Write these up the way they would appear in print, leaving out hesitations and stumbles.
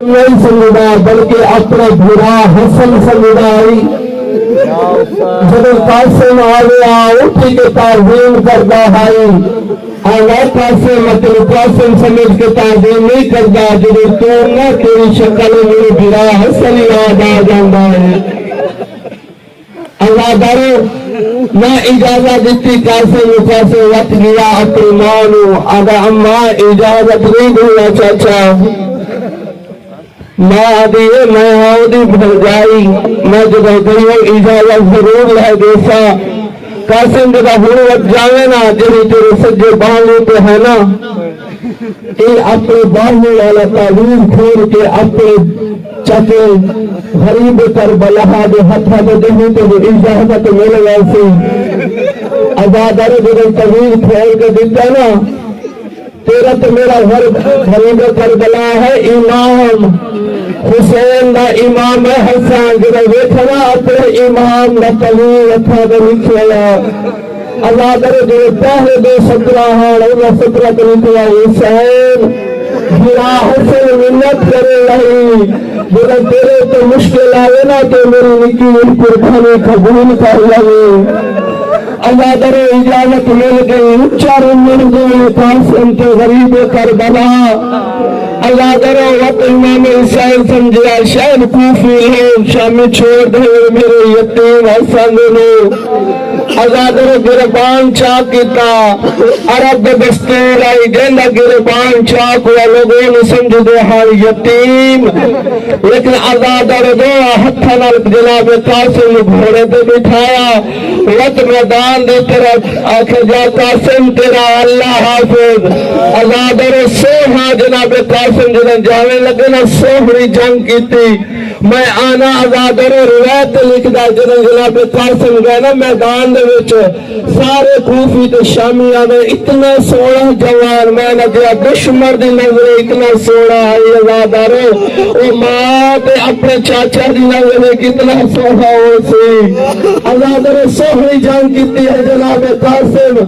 نہیں سمجھا بلکہ اپنا برا حسن سمجھائی جب قاسم آ گیا اٹھی کے تعظیم کرتا ہے آگا قاسم مطلب قاسم سمجھ کے تعظیم نہیں کرتا جب تو نہ تیری شکل میرے برا حسن یاد آ جاتا ہے اللہ دارو نہ اجازت دیتی قاسم وقت گیا اپنی مانو آگا اماں اجازت نہیں دیا چاچا ماں دیئے میں آؤدی بھر جائی میں جب گئی اجازت ضرور لے دیسا قاسم جب حروت جاوے نا جنہی تیرے سجے باہنے پہ ہے نا اے اپنے باہنے والا تعلیم کھول کے اپنے چکے غریب کربلا دے ہتھا دے دہی تو وہ اجازت مل گئے سی ازادر جب تعلیم کھول کے دیتا نا تیرا تو میرا غریب کربلا ہے امام حسین دا امام حسن جب ویکھنا اپنے امام دا تعلیم اتھا دے لکھیا اللہ در جو پہلے دے سترہ ہاں اللہ سترہ دے لکھیا حسین بھرا حسن منت کرے رہی جب تیرے تو مشکل آئے نا کہ میری نکی ان قربانی قبول کر لگے اللہ در اجازت مل گئی چار مل گئی قاسم کے غریب کربلا اللہ در وقت امام حسین سمجھا شہر کوفی ہے شامی چھوڑ دے میرے یتیم حسن نے اللہ در گربان چاکتا عرب دستور آئی جنہ گربان چاک ہوا لوگوں نے سمجھ دے ہر یتیم لیکن اللہ در دو ہتھنا جناب قاسم گھوڑے پہ بٹھایا وقت میدان دے طرف آخر جا قاسم تیرا اللہ حافظ اللہ در سوہا جناب قاسم جنہ جاوے لگے نا سوہری جنگ کی تھی میں آنا آزادر روایت لکھ دا جناب قاسم گئے نا میدان دے وچ سارے کوفی تے شامی آنے اتنا سوڑا جوان میں نہ گیا دشمر دی نظر اتنا سوڑا ہے آزادر او ماں تے اپنے چاچا دی نظر کتنا سوڑا ہو سی آزادر سوہری جنگ کی تھی جناب قاسم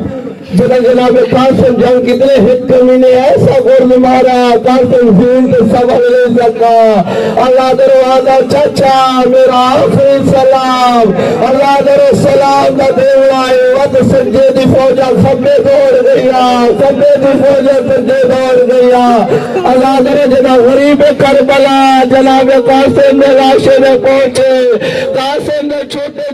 جناب قاسم جنگ کتنے حکمی نے ایسا غرد مارا قاسم زین کے سوال لے سکا اللہ دروازہ چچا میرا آخری سلام اللہ در سلام دا دیوائے وقت سجے دی فوجہ سبے دوڑ گیا سبے دی فوجہ سجے دوڑ گیا اللہ در جناب غریب کربلا جناب قاسم میں لاشے میں پہنچے قاسم نے چھوٹے